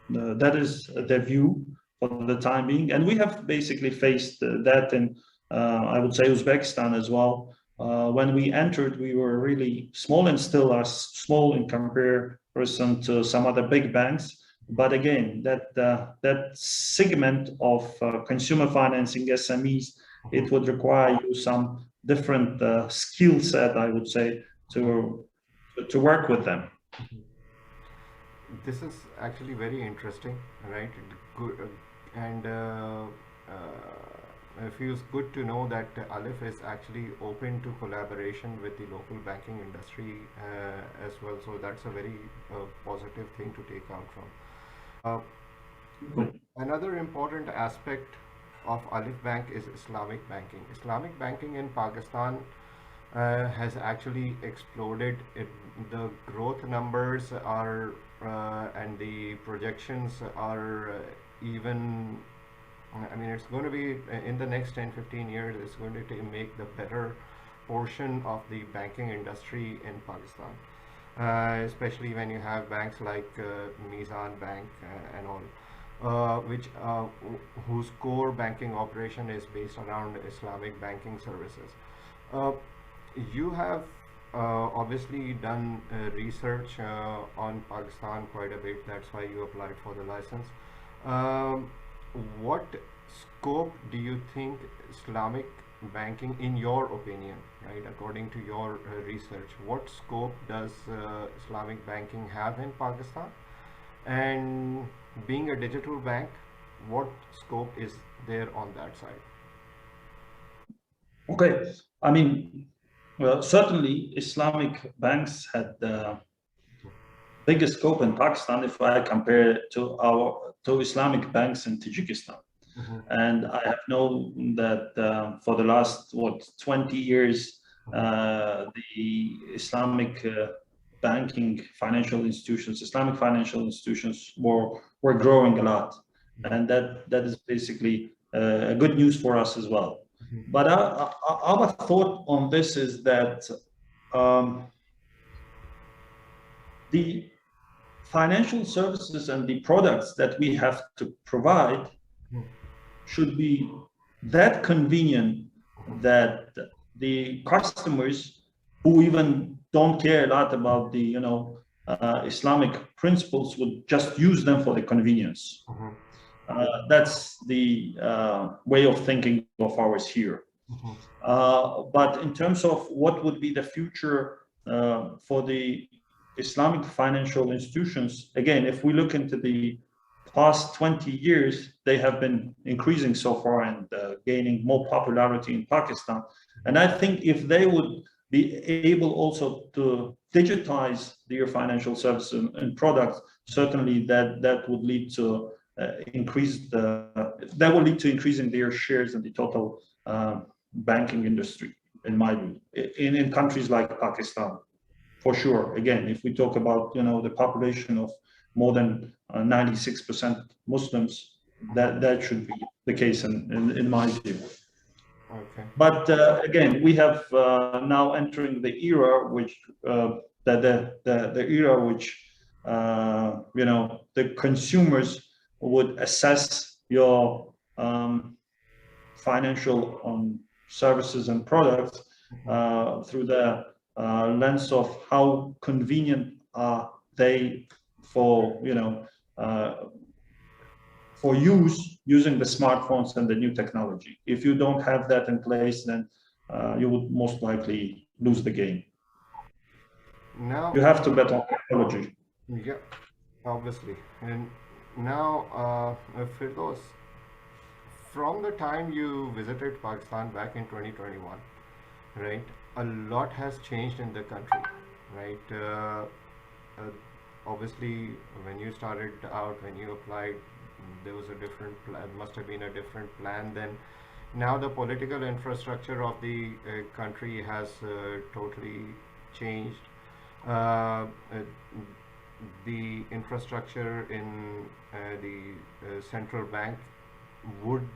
that is the view for the time being. And we have basically faced that in, I would say, Uzbekistan as well. When we entered, we were really small and still are small in comparison to some other big banks. But again, that segment of consumer financing SMEs, it would require you some different skill set, I would say, to work with them. This is actually very interesting, right? Good, and it feels good to know that Alif is actually open to collaboration with the local banking industry as well. So that's a very positive thing to take out from. Another important aspect of Alif Bank is Islamic banking. Islamic banking in Pakistan has actually exploded. The growth numbers are and the projections are even, I mean, it's going to be in the next 10-15 years, it's going to make the better portion of the banking industry in Pakistan, especially when you have banks like Mizan Bank and all, whose core banking operation is based around Islamic banking services. You have obviously done research on Pakistan quite a bit. That's why you applied for the license. What scope do you think Islamic banking, in your opinion, right, according to your research, what scope does Islamic banking have in Pakistan? And being a digital bank, what scope is there on that side? Okay, I mean, well, certainly Islamic banks had the biggest scope in Pakistan if I compare it to Islamic banks in Tajikistan. Mm-hmm. And I have known that for the last 20 years, the Islamic banking financial institutions, Islamic financial institutions were growing a lot, and that is basically good news for us as well. But our thought on this is that the financial services and the products that we have to provide should be that convenient that the customers who even don't care a lot about the Islamic principles would just use them for the convenience. That's the way of thinking of ours here. But in terms of what would be the future for the Islamic financial institutions, again, if we look into the past 20 years, they have been increasing so far and gaining more popularity in Pakistan. And I think if they would be able also to digitize their financial services and products, certainly that would lead to increasing their shares in the total banking industry, in my view, in countries like Pakistan, for sure. Again, if we talk about the population of more than 96% Muslims, that should be the case in my view. Okay. But again, we have now entering the era which the era which the consumers would assess your financial services and products through the lens of how convenient are they for for using the smartphones and the new technology. If you don't have that in place, then you would most likely lose the game. Now, You have to bet on technology. yeah, obviously. And now, Firdaus, from the time you visited Pakistan back in 2021, right, a lot has changed in the country, right? Uh, Obviously, when you started out, when you applied, there was a different plan, must have been a different plan then. Now the political infrastructure of the country has totally changed. Uh, uh, the infrastructure in the central bank would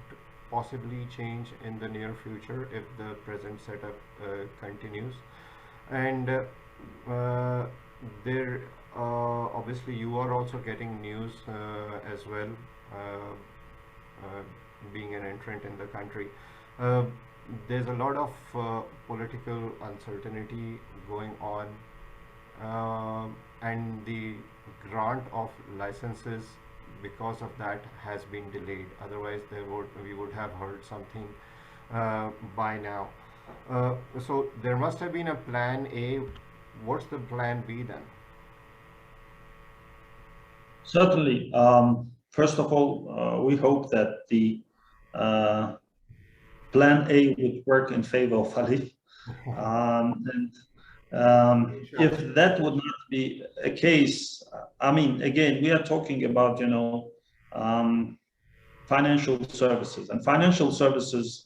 possibly change in the near future if the present setup continues. And uh, there, obviously, you are also getting news as well, uh, uh, being an entrant in the country. Uh, there's a lot of political uncertainty going on, and the grant of licenses because of that has been delayed. Otherwise, we would have heard something by now. So there must have been a plan A. What's the plan B then? Certainly. First of all, we hope that the plan A would work in favor of Alif. And if that would not be a case, I mean, again, we are talking about, financial services, and financial services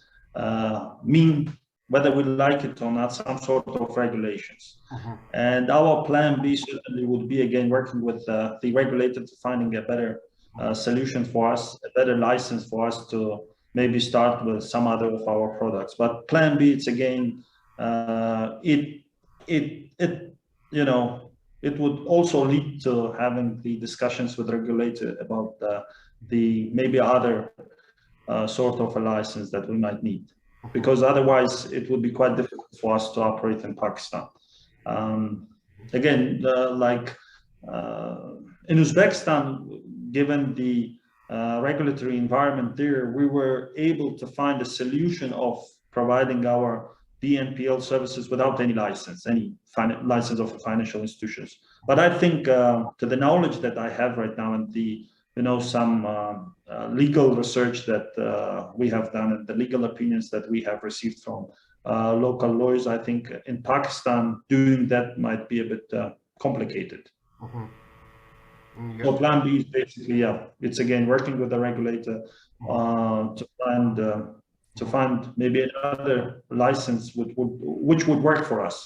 mean, whether we like it or not, some sort of regulations. And our plan B certainly would be, again, working with the regulator to finding a better solution for us, a better license for us to maybe start with some other of our products. But plan B, it's again, it it would also lead to having the discussions with the regulator about the maybe other sort of a license that we might need, because otherwise it would be quite difficult for us to operate in Pakistan. Again, like in Uzbekistan, given the regulatory environment there, we were able to find a solution of providing our BNPL services without any license, any license of financial institutions. But I think, to the knowledge that I have right now, and the some legal research that we have done, and the legal opinions that we have received from local lawyers, I think in Pakistan doing that might be a bit complicated. Yep. So plan B is basically, yeah, it's again working with the regulator to find maybe another license which would work for us.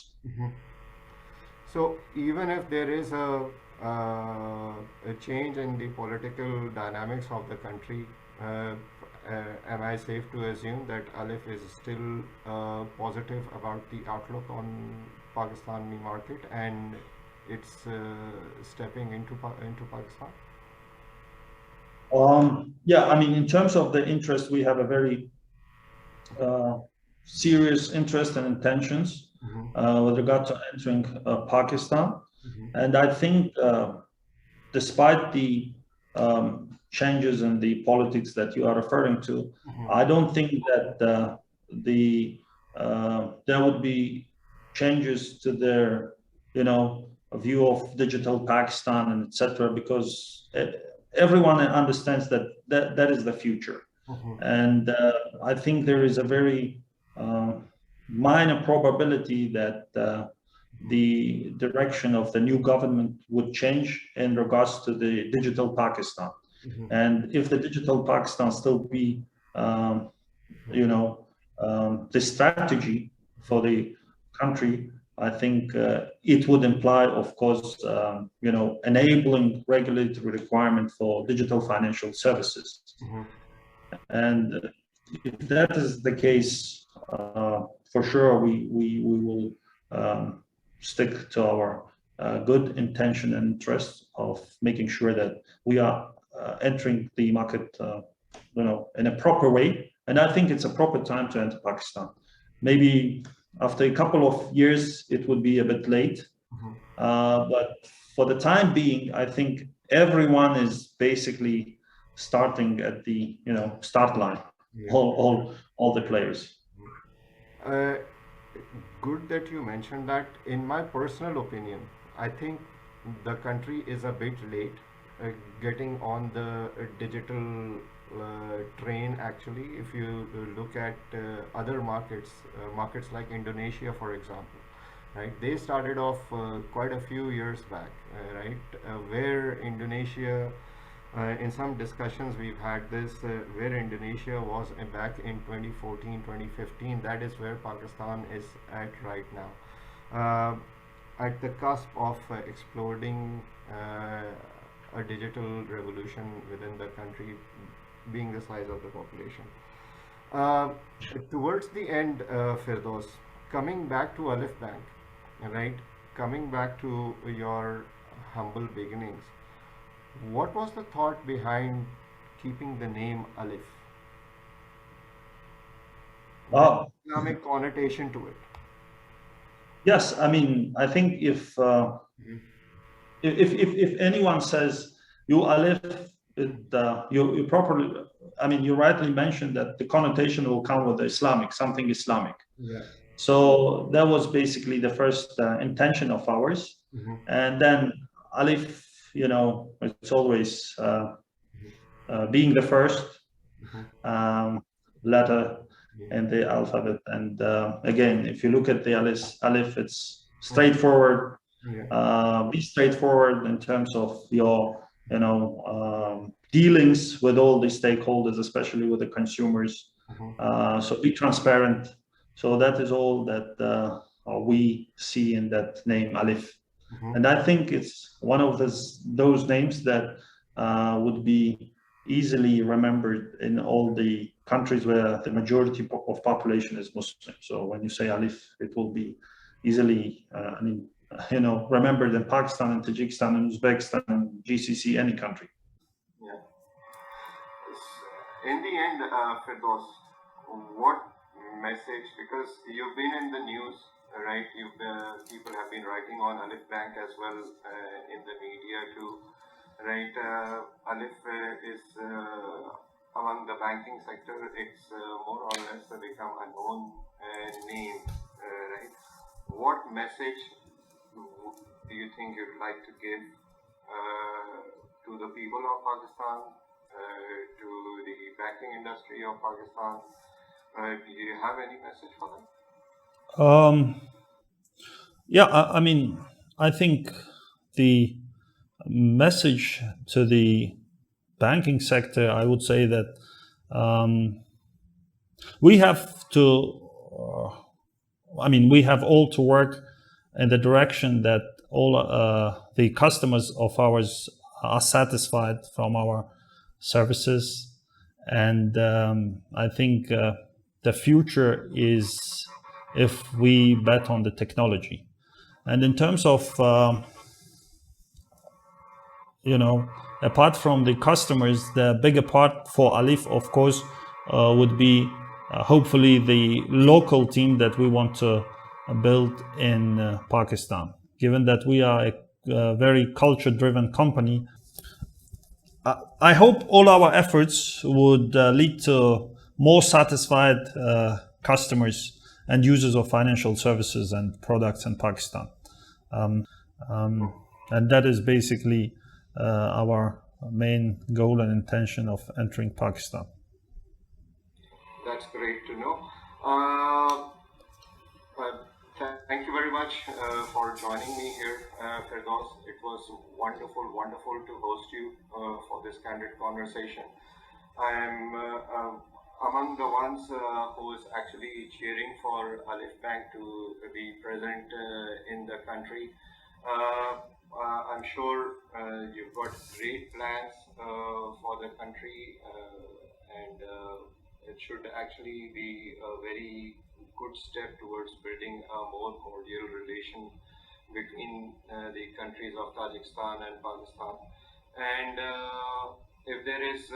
So even if there is a change in the political dynamics of the country, am I safe to assume that Alif is still positive about the outlook on Pakistani market and it's stepping into Pakistan? Yeah, I mean, in terms of the interest, we have a very serious interest and intentions with regard to entering Pakistan. And I think despite the changes in the politics that you are referring to, I don't think that there would be changes to their, view of digital Pakistan and etc. Because everyone understands that is the future. And I think there is a very minor probability that the direction of the new government would change in regards to the digital Pakistan. And if the digital Pakistan still be, the strategy for the country, I think it would imply, of course, enabling regulatory requirement for digital financial services. And if that is the case, for sure we will stick to our good intention and interest of making sure that we are entering the market, in a proper way. And I think it's a proper time to enter Pakistan. Maybe after a couple of years, it would be a bit late. But for the time being, I think everyone is basically starting at the start line. All the players. Good that you mentioned that. In my personal opinion, I think the country is a bit late getting on the digital train. Actually, if you look at other markets, markets like Indonesia, for example, right? They started off quite a few years back, right? Where Indonesia, in some discussions we've had this, where Indonesia was back in 2014, 2015. That is where Pakistan is at right now, at the cusp of exploding a digital revolution within the country, being the size of the population. Uh, Towards the end, Firdos, coming back to Alif Bank, right? Coming back to your humble beginnings, what was the thought behind keeping the name Alif with Oh, Islamic connotation to it? yes. I mean, I think Mhm. if anyone says you Alif, you properly. I mean, you rightly mentioned that the connotation will come with Islamic, something Islamic. Yeah. So that was basically the first intention of ours. Mhm. And then Alif, it's always being the first Mhm. um, letter Yeah. in the alphabet. And again, if you look at the Alif, it's Mhm. straightforward. Yeah. Be straightforward in terms of your, dealings with all the stakeholders, especially with the consumers. Mhm. So be transparent. So that is all that we see in that name, Alif. Mhm. And I think it's one of those names that would be easily remembered in all the countries where the majority of population is Muslim. So when you say Alif, it will be easily, remembered in Pakistan and Tajikistan and Uzbekistan and GCC, any country. Yeah. In the end, Firdaus, what message? Because you've been in the news, right? People have been writing on Alif Bank as well in the media too, right? Alif is among the banking sector. It's more or less become a known name, right? What message do you think you'd like to give to the people of Pakistan, to the banking industry of Pakistan? Do you have any message for them? Um, yeah, I mean, I think the message to the banking sector, I would say that um, we have to, we have all to work in the direction that all the customers of ours are satisfied from our services. And I think the future is if we bet on the technology. And in terms of, apart from the customers, the bigger part for Alif, of course, would be hopefully the local team that we want to build in Pakistan. Given that we are a very culture-driven company, I hope all our efforts would lead to more satisfied customers and users of financial services and products in Pakistan. And that is basically our main goal and intention of entering Pakistan. That's great to know. Uh, Thank you very much for joining me here, Firdaus. It was wonderful, wonderful to host you for this candid conversation. I am among the ones who is actually cheering for Alif Bank to be present in the country. I'm sure you've got great plans for the country, and it should actually be a very good step towards building a more cordial relation between the countries of Tajikistan and Pakistan. And if there is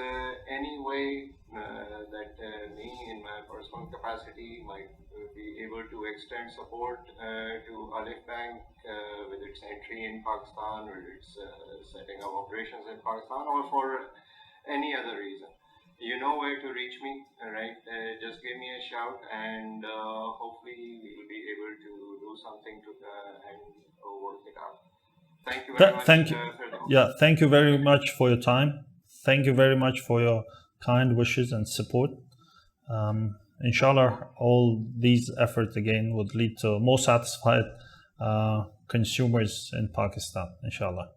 any way that me, in my personal capacity, might be able to extend support to Alif Bank with its entry in Pakistan, with its setting up operations in Pakistan, or for any other reason, You know where to reach me, all right? Just give me a shout, and hopefully we'll be able to do something to and work it out. Thank you very much. Thank you. Yeah, thank you very much for your time. Thank you very much for your kind wishes and support. Inshallah, all these efforts again would lead to more satisfied consumers in Pakistan, inshallah.